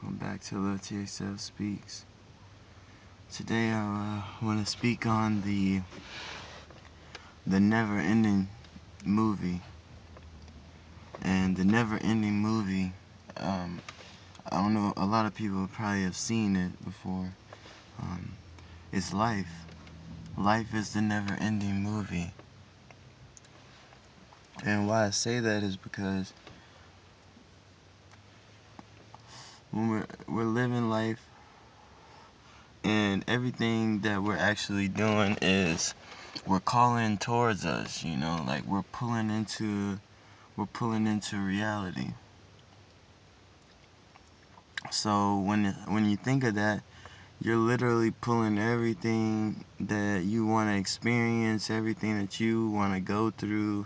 Welcome back to LiltXL Speaks. Today I want to speak on the never-ending movie. And the never-ending movie, I don't know, a lot of people probably have seen it before. It's life. Life is the never-ending movie. And why I say that is because when we're living life, and everything that we're actually doing is we're calling towards us, like we're pulling into reality. So when you think of that, you're literally pulling everything that you want to experience, everything that you want to go through,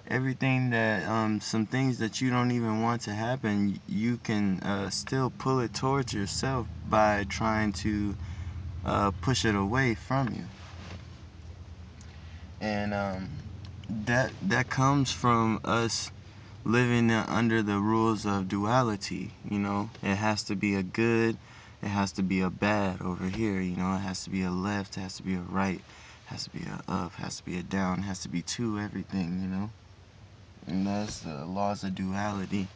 everything that some things that you don't even want to happen, you can still pull it towards yourself by trying to push it away from you. And that comes from us living under the rules of duality. It has to be a good, it has to be a bad over here. It has to be a left, it has to be a right, it has to be a up, it has to be a down, it has to be two everything. And that's the laws of duality.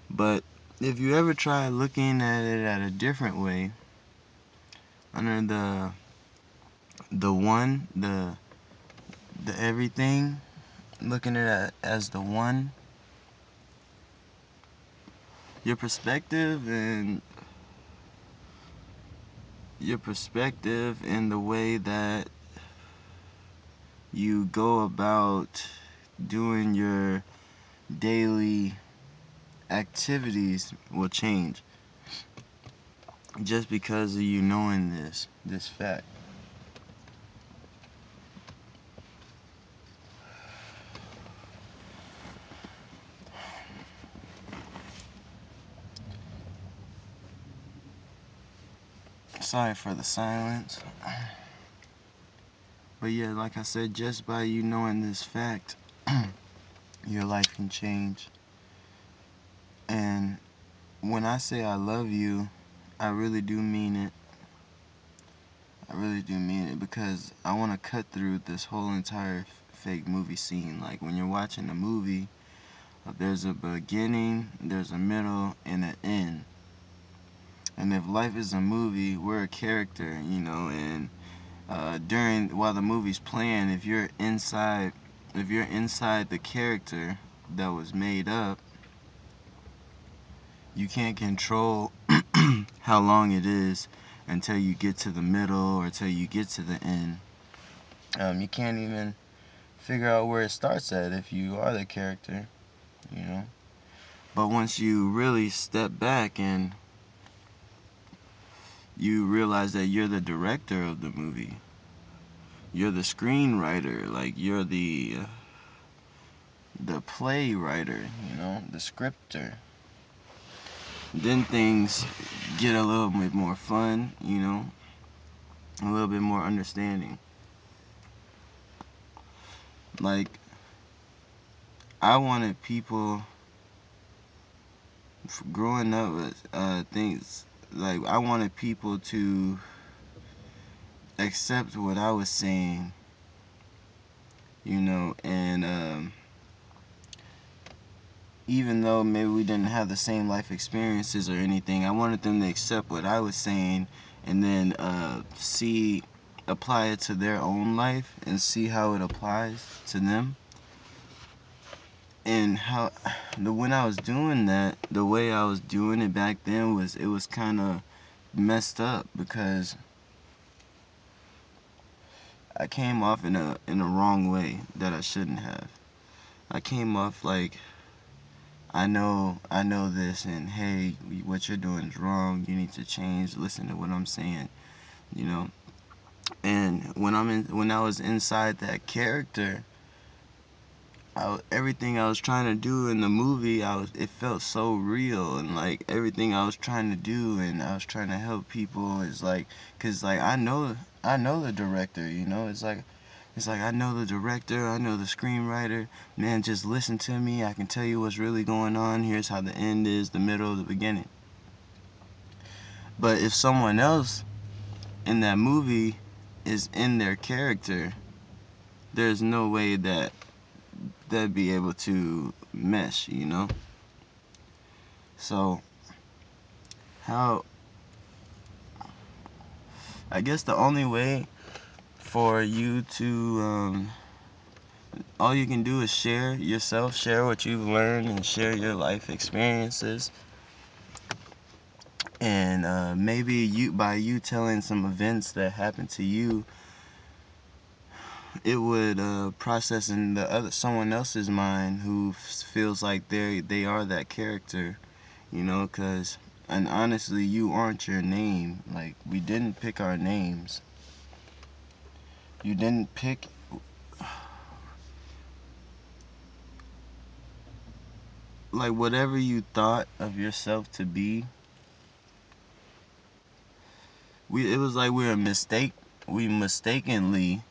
But if you ever try looking at it at a different way, under the one, the everything, looking at it as the one, your perspective and the way that you go about doing your daily activities will change just because of you knowing this fact. Sorry for the silence. But yeah, like I said, just by you knowing this fact, your life can change. And when I say I love you, I really do mean it. I really do mean it, because I want to cut through this whole entire fake movie scene. Like when you're watching a movie, there's a beginning, there's a middle, and an end. And if life is a movie, we're a character, and while the movie's playing, if you're inside the character that was made up, you can't control how long it is until you get to the middle or until you get to the end. You can't even figure out where it starts at if you are the character, you know. But once you really step back and you realize that you're the director of the movie, you're the screenwriter, like you're the playwriter, the scripter, then things get a little bit more fun, a little bit more understanding. Like, I wanted people growing up with things, like I wanted people to accept what I was saying, and even though maybe we didn't have the same life experiences or anything, I wanted them to accept what I was saying and then apply it to their own life and see how it applies to them. And when I was doing that, the way I was doing it back then was kind of messed up, because I came off in a wrong way that I shouldn't have. I came off like, I know this, and hey, what you're doing is wrong. You need to change. Listen to what I'm saying, you know. And when I was inside that character, everything I was trying to do in the movie, it felt so real, and like everything I was trying to do, and I was trying to help people is like, cause like I know the director, it's like I know the director, I know the screenwriter. Man, just listen to me. I can tell you what's really going on. Here's how the end is, the middle, the beginning. But if someone else in that movie is in their character, there's no way that they'd be able to mesh, you know? So, how, I guess the only way for you to, all you can do is share yourself, share what you've learned, and share your life experiences. And maybe by you telling some events that happened to you, it would process in the other someone else's mind who feels like they are that character, you know, because and honestly, you aren't your name. Like, we didn't pick our names. You didn't pick, like, whatever you thought of yourself to be. It was like we mistakenly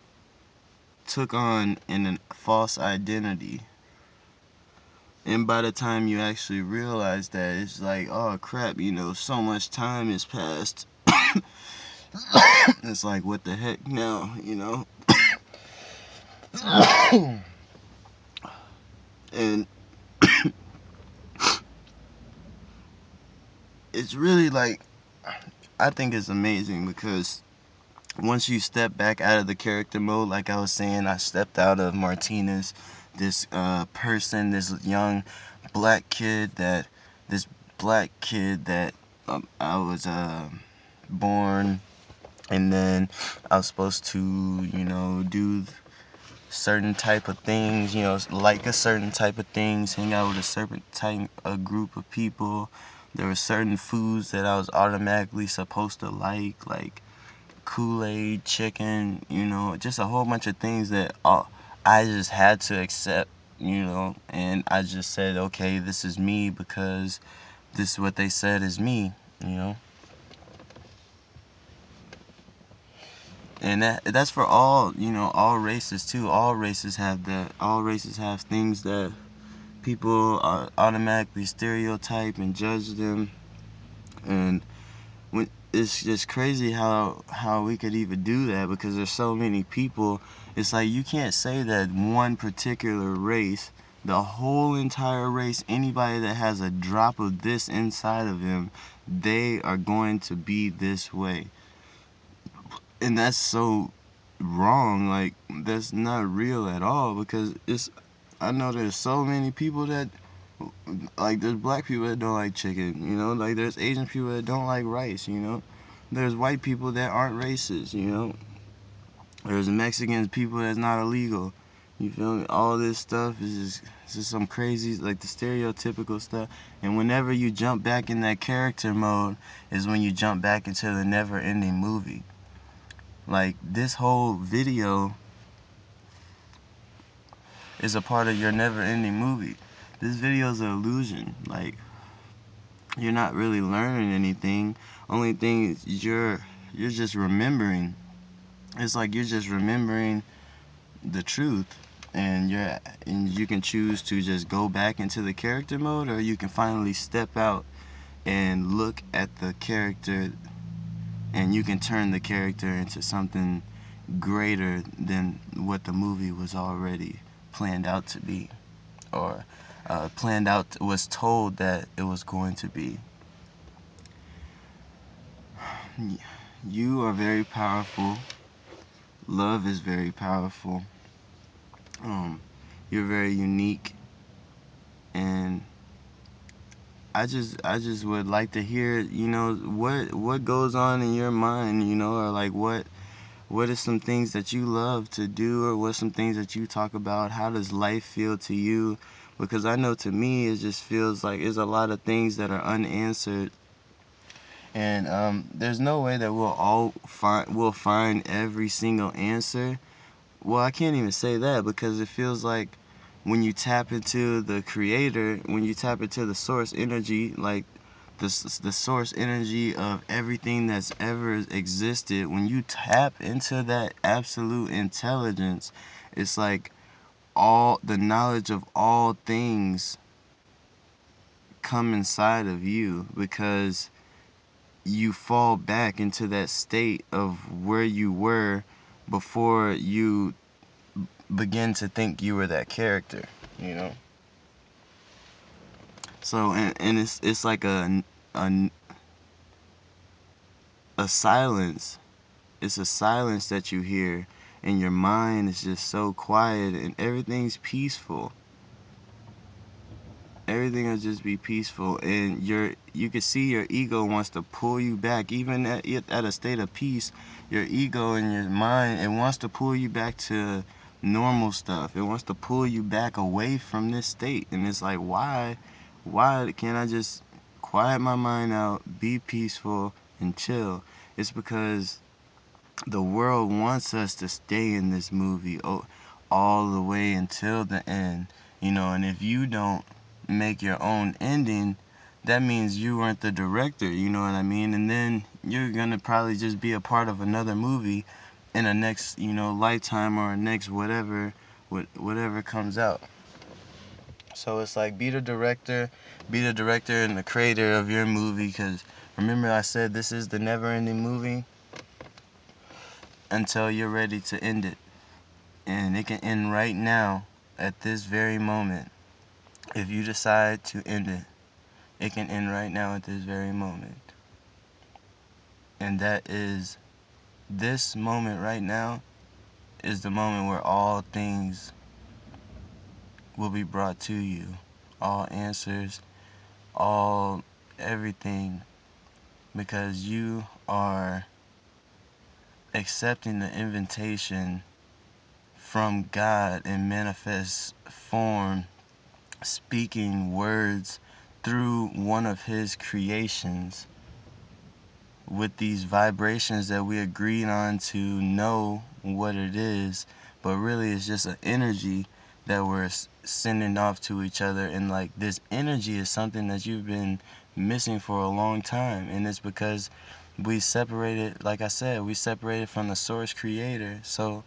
took on a false identity. And by the time you actually realize that, it's like, oh crap, you know, so much time has passed. It's like, what the heck now, you know? And it's really like, I think it's amazing because once you step back out of the character mode, like I was saying, I stepped out of Martinez, this person, this young black kid that, this black kid that I was born, and then I was supposed to, you know, do certain type of things, you know, like a certain type of things, hang out with a certain type of group of people. There were certain foods that I was automatically supposed to like Kool-Aid, chicken, you know, just a whole bunch of things that I just had to accept, you know, and I just said, okay, this is me because this is what they said is me, you know. And that's for all, you know, all races too. All races have that. All races have things that people automatically stereotype and judge them. And it's just crazy how we could even do that because there's so many people. It's like you can't say that one particular race, the whole entire race, anybody that has a drop of this inside of them, they are going to be this way. And that's so wrong. Like, that's not real at all because I know there's so many people that, like, there's black people that don't like chicken, you know, like there's Asian people that don't like rice, you know, there's white people that aren't racist, you know, there's Mexicans, people that's not illegal, you feel me? All this stuff is just some crazy, like the stereotypical stuff. And whenever you jump back in that character mode is when you jump back into the never ending movie. Like, this whole video is a part of your never ending movie. This video is an illusion. Like, you're not really learning anything. Only thing is you're just remembering. It's like you're just remembering the truth, and you can choose to just go back into the character mode, or you can finally step out and look at the character, and you can turn the character into something greater than what the movie was already planned out to be, or was told that it was going to be. You are very powerful. Love is very powerful. Um, you're very unique, and I just would like to hear, you know, what goes on in your mind, you know, or like what are some things that you love to do, or what some things that you talk about? How does life feel to you? Because I know to me it just feels like there's a lot of things that are unanswered, and there's no way that we'll find every single answer. Well, I can't even say that because it feels like when you tap into the creator, when you tap into the source energy, like the source energy of everything that's ever existed, when you tap into that absolute intelligence, it's like all the knowledge of all things come inside of you because you fall back into that state of where you were before you begin to think you were that character, you know. So and it's like a a silence. It's a silence that you hear, and your mind is just so quiet, and everything's peaceful. Everything will just be peaceful, and you can see your ego wants to pull you back. Even at a state of peace, your ego and your mind, it wants to pull you back to normal stuff. It wants to pull you back away from this state, and it's like, why can't I just quiet my mind out, be peaceful, and chill? It's because the world wants us to stay in this movie all the way until the end, you know. And if you don't make your own ending, that means you weren't the director, you know what I mean? And then you're gonna probably just be a part of another movie in a next, you know, lifetime or a next whatever comes out. So it's like, be the director and the creator of your movie, because remember I said this is the never ending movie until you're ready to end it. And it can end right now, at this very moment. If you decide to end it, it can end right now at this very moment. And that is, this moment right now is the moment where all things will be brought to you. All answers, all everything. Because you are accepting the invitation from God in manifest form, speaking words through one of his creations with these vibrations that we agreed on to know what it is, but really it's just an energy that we're sending off to each other. And like, this energy is something that you've been missing for a long time, and it's because we separated, like I said, we separated from the source creator. So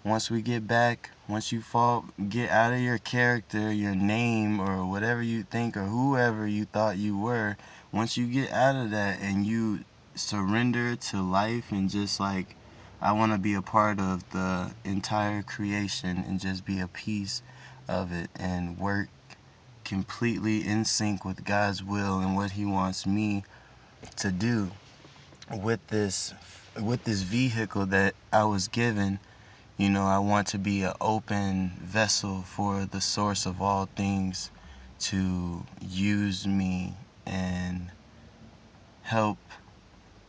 once we get back, once you get out of your character, your name, or whatever you think, or whoever you thought you were, once you get out of that and you surrender to life and just like, I want to be a part of the entire creation and just be a piece of it and work completely in sync with God's will and what he wants me to do with this vehicle that I was given. You know, I want to be an open vessel for the source of all things to use me and help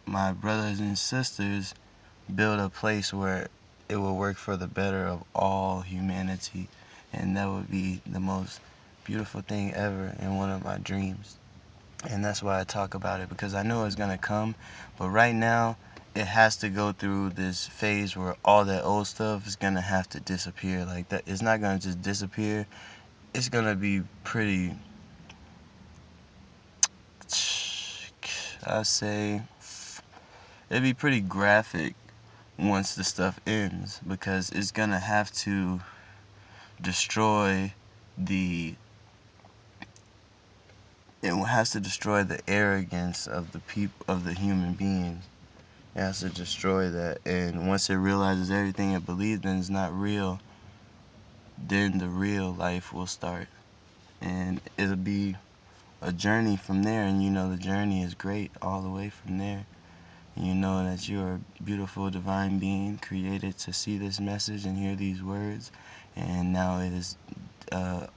my brothers and sisters build a place where it will work for the better of all humanity. And that would be the most beautiful thing ever in one of my dreams. And that's why I talk about it, because I know it's going to come. But right now, it has to go through this phase where all that old stuff is going to have to disappear. Like that, it's not going to just disappear. It's going to be pretty, I say, it'd be pretty graphic once the stuff ends, because it's going to have to destroy the it has to destroy the arrogance of the people, of the human beings. It has to destroy that. And once it realizes everything it believed in is not real, then the real life will start. And it'll be a journey from there. And you know, the journey is great all the way from there. And you know that you're a beautiful divine being created to see this message and hear these words. And now it is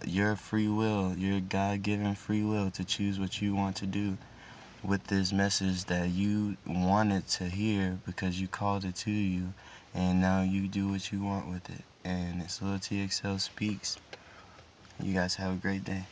your free will, your God-given free will, to choose what you want to do with this message that you wanted to hear because you called it to you, and now you do what you want with it. And it's LiltXL Speaks. You guys have a great day.